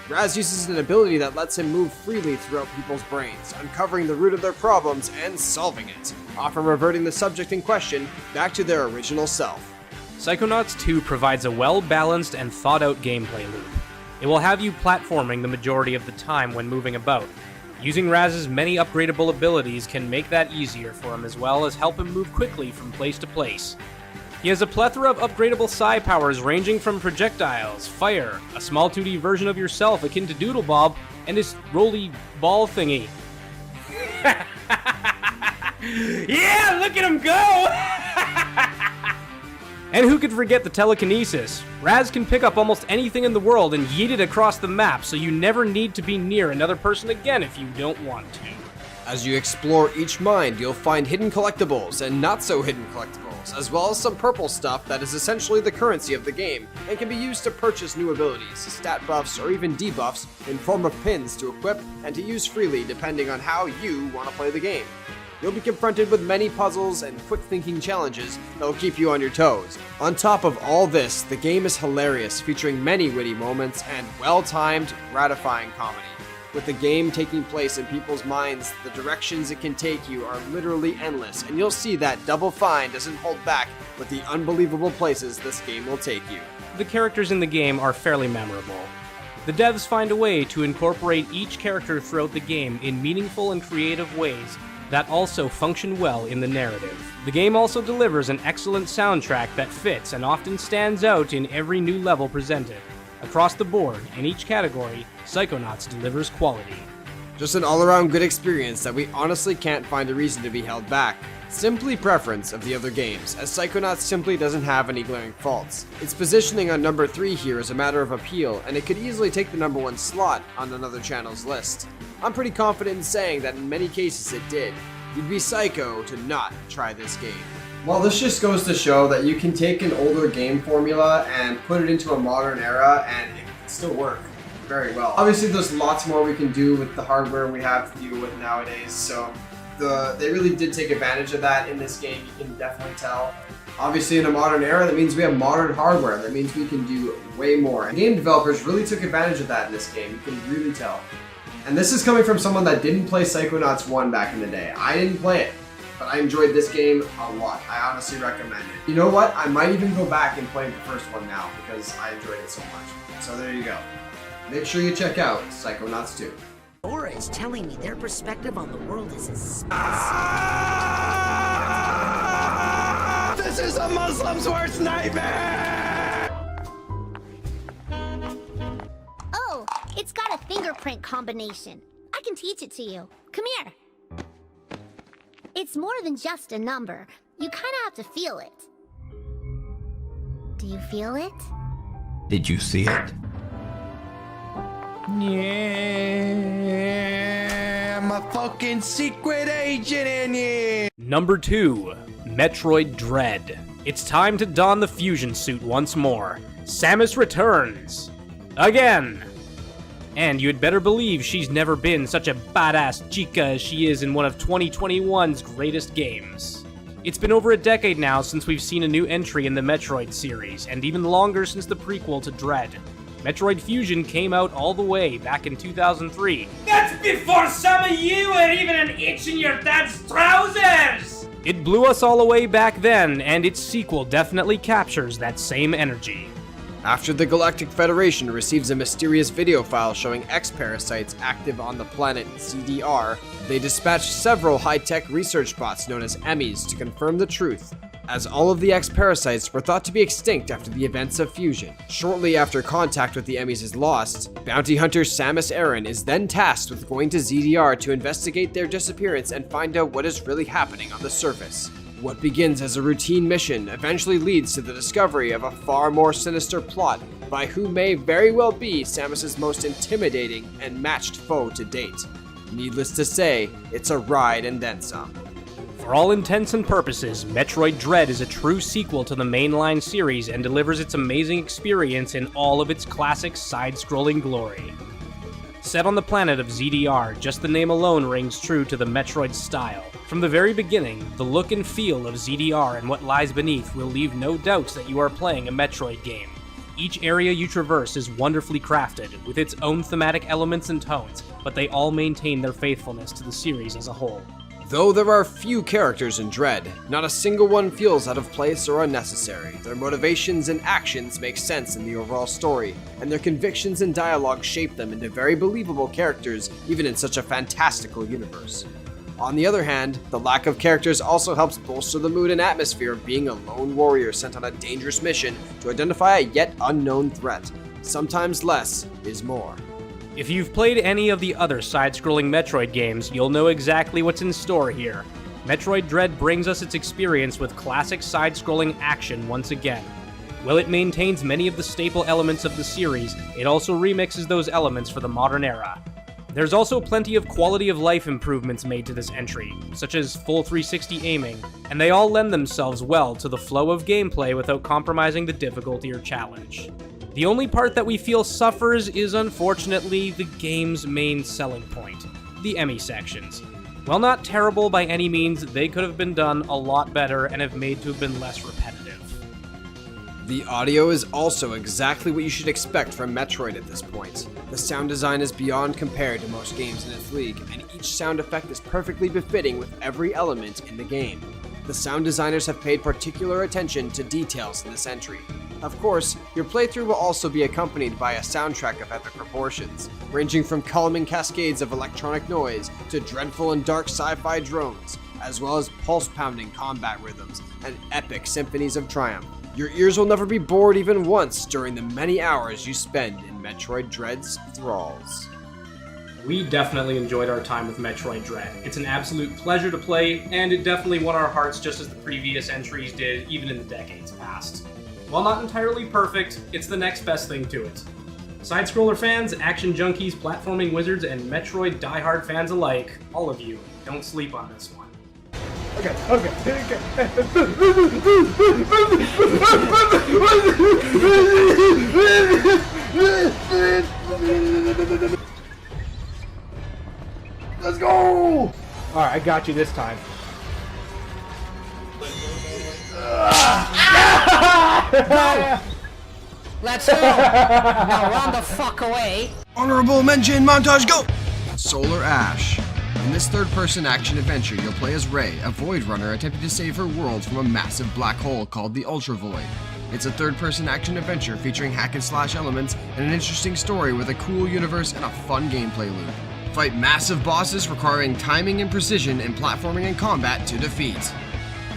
Raz uses an ability that lets him move freely throughout people's brains, uncovering the root of their problems and solving it, often reverting the subject in question back to their original self. Psychonauts 2 provides a well-balanced and thought-out gameplay loop. It will have you platforming the majority of the time when moving about. Using Raz's many upgradable abilities can make that easier for him, as well as help him move quickly from place to place. He has a plethora of upgradable psi powers ranging from projectiles, fire, a small 2D version of yourself akin to Doodle Bob, and his roly ball thingy. Yeah, look at him go! And who could forget the telekinesis? Raz can pick up almost anything in the world and yeet it across the map, so you never need to be near another person again if you don't want to. As you explore each mind, you'll find hidden collectibles and not so hidden collectibles, as well as some purple stuff that is essentially the currency of the game and can be used to purchase new abilities, stat buffs, or even debuffs in form of pins to equip and to use freely depending on how you want to play the game. You'll be confronted with many puzzles and quick-thinking challenges that will keep you on your toes. On top of all this, the game is hilarious, featuring many witty moments and well-timed, gratifying comedy. With the game taking place in people's minds, the directions it can take you are literally endless, and you'll see that Double Fine doesn't hold back with the unbelievable places this game will take you. The characters in the game are fairly memorable. The devs find a way to incorporate each character throughout the game in meaningful and creative ways, that also function well in the narrative. The game also delivers an excellent soundtrack that fits and often stands out in every new level presented. Across the board, in each category, Psychonauts delivers quality. Just an all-around good experience that we honestly can't find a reason to be held back. Simply preference of the other games, as Psychonauts simply doesn't have any glaring faults. Its positioning on number 3 here is a matter of appeal, and it could easily take the number 1 slot on another channel's list. I'm pretty confident in saying that in many cases it did. You'd be psycho to not try this game. Well, this just goes to show that you can take an older game formula and put it into a modern era and it can still work very well. Obviously there's lots more we can do with the hardware we have to deal with nowadays, so they really did take advantage of that in this game, you can definitely tell. Obviously in a modern era, that means we have modern hardware, that means we can do way more. And game developers really took advantage of that in this game, you can really tell. And this is coming from someone that didn't play Psychonauts 1 back in the day. I didn't play it, but I enjoyed this game a lot. I honestly recommend it. You know what? I might even go back and play the first one now because I enjoyed it so much. So there you go. Make sure you check out Psychonauts 2. Laura is telling me their perspective on the world is as This is a Muslim's worst nightmare! Oh, it's got a fingerprint combination. I can teach it to you. Come here. It's more than just a number. You kind of have to feel it. Do you feel it? Did you see it? Yeah, I'm a fucking secret agent in here! Number 2, Metroid Dread. It's time to don the fusion suit once more. Samus returns. Again! And you'd better believe she's never been such a badass chica as she is in one of 2021's greatest games. It's been over a decade now since we've seen a new entry in the Metroid series, and even longer since the prequel to Dread. Metroid Fusion came out all the way back in 2003. That's before some of you were even an itch in your dad's trousers! It blew us all away back then, and its sequel definitely captures that same energy. After the Galactic Federation receives a mysterious video file showing X-parasites active on the planet ZDR, they dispatch several high-tech research bots known as EMMIs to confirm the truth, as all of the X-parasites were thought to be extinct after the events of fusion. Shortly after contact with the EMMIs is lost, bounty hunter Samus Aran is then tasked with going to ZDR to investigate their disappearance and find out what is really happening on the surface. What begins as a routine mission eventually leads to the discovery of a far more sinister plot by who may very well be Samus's most intimidating and matched foe to date. Needless to say, it's a ride and then some. For all intents and purposes, Metroid Dread is a true sequel to the mainline series and delivers its amazing experience in all of its classic side-scrolling glory. Set on the planet of ZDR, just the name alone rings true to the Metroid style. From the very beginning, the look and feel of ZDR and what lies beneath will leave no doubts that you are playing a Metroid game. Each area you traverse is wonderfully crafted, with its own thematic elements and tones, but they all maintain their faithfulness to the series as a whole. Though there are few characters in Dread, not a single one feels out of place or unnecessary. Their motivations and actions make sense in the overall story, and their convictions and dialogue shape them into very believable characters even in such a fantastical universe. On the other hand, the lack of characters also helps bolster the mood and atmosphere of being a lone warrior sent on a dangerous mission to identify a yet unknown threat. Sometimes less is more. If you've played any of the other side-scrolling Metroid games, you'll know exactly what's in store here. Metroid Dread brings us its experience with classic side-scrolling action once again. While it maintains many of the staple elements of the series, it also remixes those elements for the modern era. There's also plenty of quality of life improvements made to this entry, such as full 360 aiming, and they all lend themselves well to the flow of gameplay without compromising the difficulty or challenge. The only part that we feel suffers is unfortunately the game's main selling point, the EMMI sections. While not terrible by any means, they could have been done a lot better and have made to have been less repetitive. The audio is also exactly what you should expect from Metroid at this point. The sound design is beyond compared to most games in its league, and each sound effect is perfectly befitting with every element in the game. The sound designers have paid particular attention to details in this entry. Of course, your playthrough will also be accompanied by a soundtrack of epic proportions, ranging from calming cascades of electronic noise to dreadful and dark sci-fi drones, as well as pulse-pounding combat rhythms and epic symphonies of triumph. Your ears will never be bored even once during the many hours you spend in Metroid Dread's thralls. We definitely enjoyed our time with Metroid Dread. It's an absolute pleasure to play, and it definitely won our hearts just as the previous entries did, even in the decades past. While not entirely perfect, it's the next best thing to it. Side-scroller fans, action junkies, platforming wizards, and Metroid diehard fans alike, all of you, don't sleep on this one. Okay. Let's go! Alright, I got you this time. Let's go! Now run the fuck away! Honorable mention montage, go! Solar Ash. In this third-person action adventure, you'll play as Rei, a Void Runner attempting to save her world from a massive black hole called the Ultra Void. It's a third-person action adventure featuring hack-and-slash elements and an interesting story with a cool universe and a fun gameplay loop. Fight massive bosses requiring timing and precision in platforming and combat to defeat.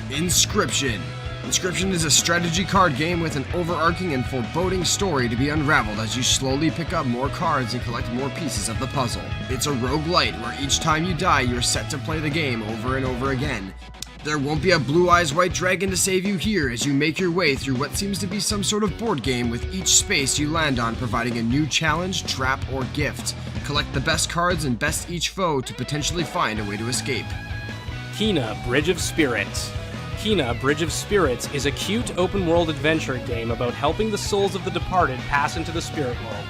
Inscription. Inscription is a strategy card game with an overarching and foreboding story to be unraveled as you slowly pick up more cards and collect more pieces of the puzzle. It's a roguelite where each time you die you're set to play the game over and over again. There won't be a blue eyes white dragon to save you here as you make your way through what seems to be some sort of board game with each space you land on providing a new challenge, trap, or gift. Collect the best cards and best each foe to potentially find a way to escape. Kena Bridge of Spirits. Kena Bridge of Spirits is a cute open-world adventure game about helping the souls of the departed pass into the spirit world.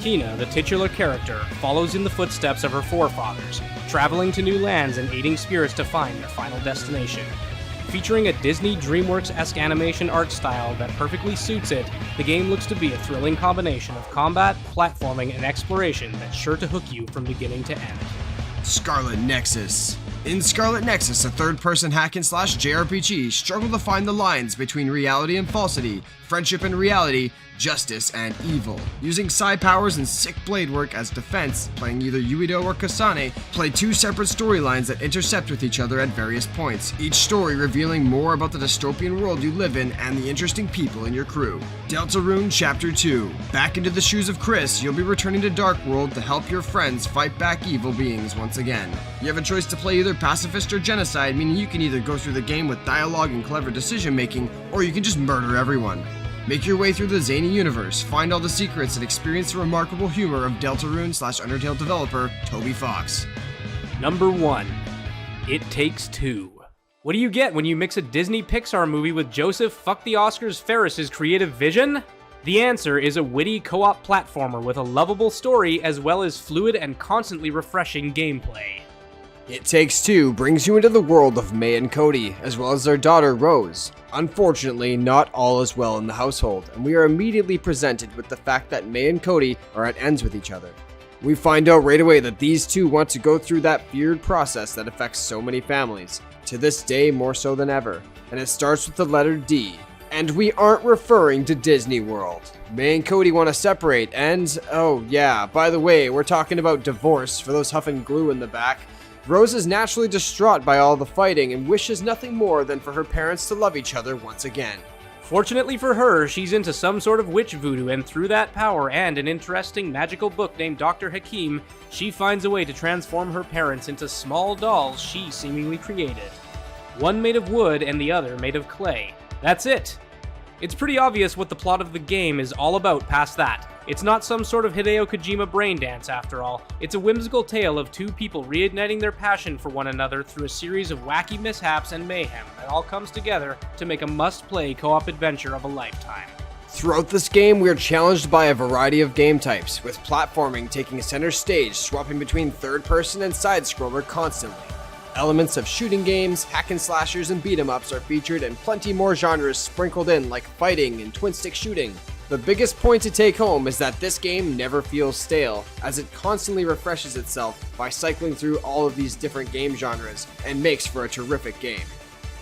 Kena, the titular character, follows in the footsteps of her forefathers, traveling to new lands and aiding spirits to find their final destination. Featuring a Disney DreamWorks-esque animation art style that perfectly suits it, the game looks to be a thrilling combination of combat, platforming, and exploration that's sure to hook you from beginning to end. Scarlet Nexus. In Scarlet Nexus, a third-person hack-and-slash JRPG, struggle to find the lines between reality and falsity, friendship and reality, justice and evil. Using psi powers and sick blade work as defense, playing either Yuido or Kasane, play two separate storylines that intercept with each other at various points, each story revealing more about the dystopian world you live in and the interesting people in your crew. Deltarune Chapter 2. Back into the shoes of Chris, you'll be returning to Dark World to help your friends fight back evil beings once again. You have a choice to play either pacifist or genocide, meaning you can either go through the game with dialogue and clever decision making, or you can just murder everyone. Make your way through the zany universe, find all the secrets, and experience the remarkable humor of Deltarune/Undertale developer Toby Fox. Number 1. It Takes Two. What do you get when you mix a Disney Pixar movie with Joseph Fuck the Oscars Ferris's creative vision? The answer is a witty co-op platformer with a lovable story as well as fluid and constantly refreshing gameplay. It Takes Two brings you into the world of May and Cody, as well as their daughter Rose. Unfortunately, not all is well in the household, and we are immediately presented with the fact that May and Cody are at ends with each other. We find out right away that these two want to go through that feared process that affects so many families, to this day more so than ever, and it starts with the letter D. And we aren't referring to Disney World. May and Cody want to separate, and oh yeah, by the way, we're talking about divorce for those huffing glue in the back. Rose is naturally distraught by all the fighting and wishes nothing more than for her parents to love each other once again. Fortunately for her, she's into some sort of witch voodoo, and through that power and an interesting magical book named Dr. Hakim, she finds a way to transform her parents into small dolls she seemingly created. One made of wood and the other made of clay. That's it! It's pretty obvious what the plot of the game is all about past that. It's not some sort of Hideo Kojima brain dance after all. It's a whimsical tale of two people reigniting their passion for one another through a series of wacky mishaps and mayhem that all comes together to make a must-play co-op adventure of a lifetime. Throughout this game, we are challenged by a variety of game types, with platforming taking center stage, swapping between third-person and side-scroller constantly. Elements of shooting games, hack-and-slashers, and beat-em-ups are featured, and plenty more genres sprinkled in like fighting and twin-stick shooting. The biggest point to take home is that this game never feels stale, as it constantly refreshes itself by cycling through all of these different game genres and makes for a terrific game.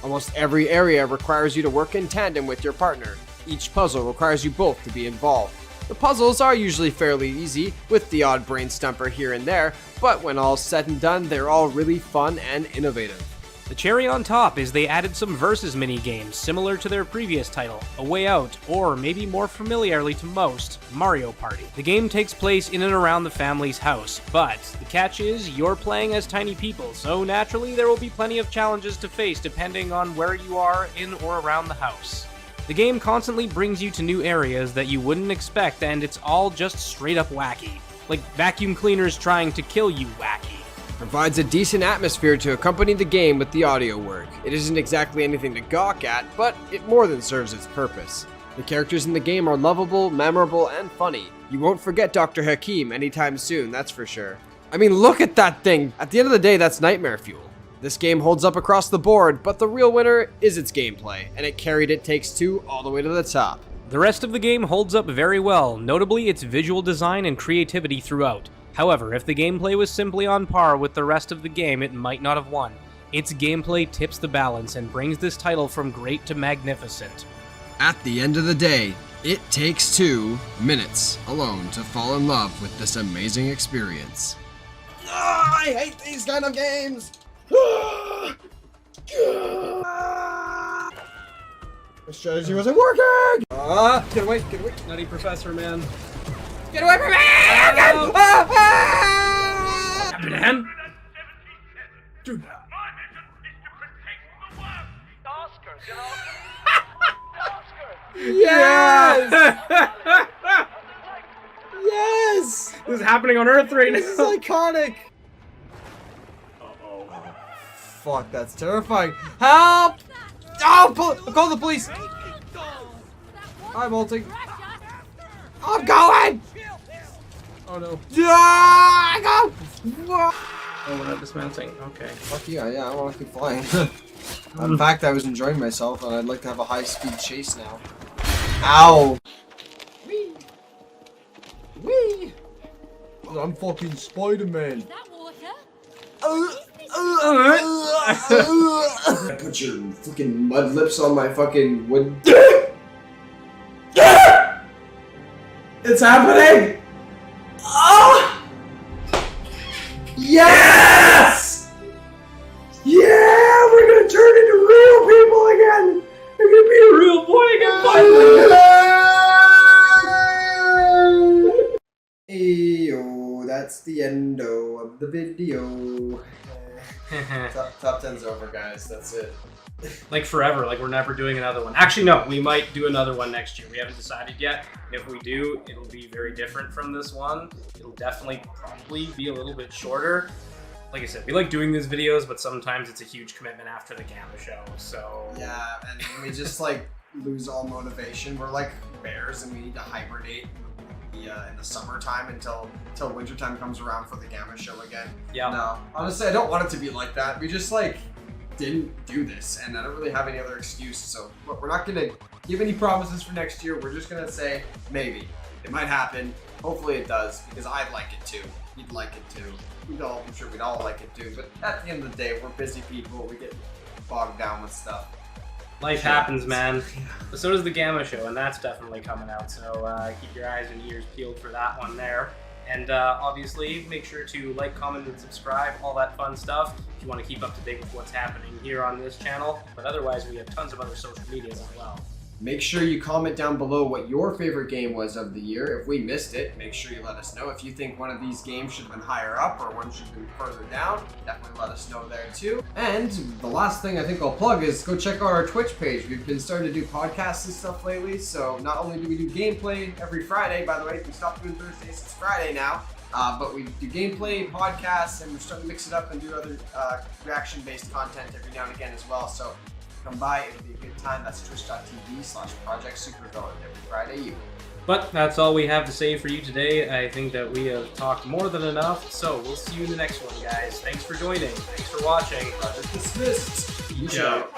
Almost every area requires you to work in tandem with your partner. Each puzzle requires you both to be involved. The puzzles are usually fairly easy, with the odd brain stumper here and there, but when all's said and done, they're all really fun and innovative. The cherry on top is they added some versus mini-games similar to their previous title, A Way Out, or maybe more familiarly to most, Mario Party. The game takes place in and around the family's house, but the catch is you're playing as tiny people, so naturally there will be plenty of challenges to face depending on where you are in or around the house. The game constantly brings you to new areas that you wouldn't expect, and it's all just straight up wacky. Like vacuum cleaners trying to kill you wacky. Provides a decent atmosphere to accompany the game with the audio work. It isn't exactly anything to gawk at, but it more than serves its purpose. The characters in the game are lovable, memorable, and funny. You won't forget Dr. Hakim anytime soon, that's for sure. I mean, look at that thing! At the end of the day, that's nightmare fuel. This game holds up across the board, but the real winner is its gameplay, and it carried It Takes Two all the way to the top. The rest of the game holds up very well, notably its visual design and creativity throughout. However, if the gameplay was simply on par with the rest of the game, it might not have won. Its gameplay tips the balance and brings this title from great to magnificent. At the end of the day, it takes 2 minutes alone to fall in love with this amazing experience. I hate these kind of games! The strategy wasn't working! Get away, get away. Nutty Professor, man. Get away from me! Man! Dude. Yes! Yes! This is happening on Earth right now. This is iconic! Fuck, that's terrifying. Help! Oh, call the police! I'm ulting. I'm going! Oh no. Yeah, go! Oh, we're not dismounting. Okay. Fuck yeah, I want to keep flying. In fact, I was enjoying myself, and I'd like to have a high-speed chase now. Ow! Wee! Wee! I'm fucking Spider-Man. Put your fucking mud lips on my fucking wood. It's happening! Ah! Yes! Yeah! We're gonna turn into real people again! We're gonna be a real boy again finally! Eyo, that's the endo of the video. Top 10's over, guys. That's it. Like forever, like we're never doing another one. Actually, no, we might do another one next year. We haven't decided yet. If we do, it'll be very different from this one. It'll definitely probably be a little bit shorter. Like I said, we like doing these videos, but sometimes it's a huge commitment after the Gamma show, so... Yeah, and we just like lose all motivation. We're like bears and we need to hibernate in the summertime until wintertime comes around for the Gamma show again. Yeah. No, honestly, I don't want it to be like that. We just like didn't do this, and I don't really have any other excuse. So look, we're not gonna give any promises for next year. We're just gonna say maybe it might happen. Hopefully it does, because I'd like it too. You'd like it too. I'm sure we'd all like it too. But at the end of the day, we're busy people. We get bogged down with stuff. Life happens, man. But so does the Gamma show, and that's definitely coming out. So keep your eyes and ears peeled for that one there. And obviously, make sure to like, comment, and subscribe, all that fun stuff, if you want to keep up to date with what's happening here on this channel. But otherwise, we have tons of other social medias as well. Make sure you comment down below what your favorite game was of the year. If we missed it, make sure you let us know. If you think one of these games should have been higher up or one should have been further down, definitely let us know there too. And the last thing I think I'll plug is go check out our Twitch page. We've been starting to do podcasts and stuff lately, so not only do we do gameplay every Friday, by the way, we stopped doing Thursdays, it's Friday now, but we do gameplay, podcasts, and we're starting to mix it up and do other reaction-based content every now and again as well. So come by, it'll be a good time. That's twitch.tv/ProjectSuperVillain every Friday evening. But that's all we have to say for you today. I think that we have talked more than enough, so we'll see you in the next one, guys. Thanks for joining. Thanks for watching. Project dismissed. Peace out.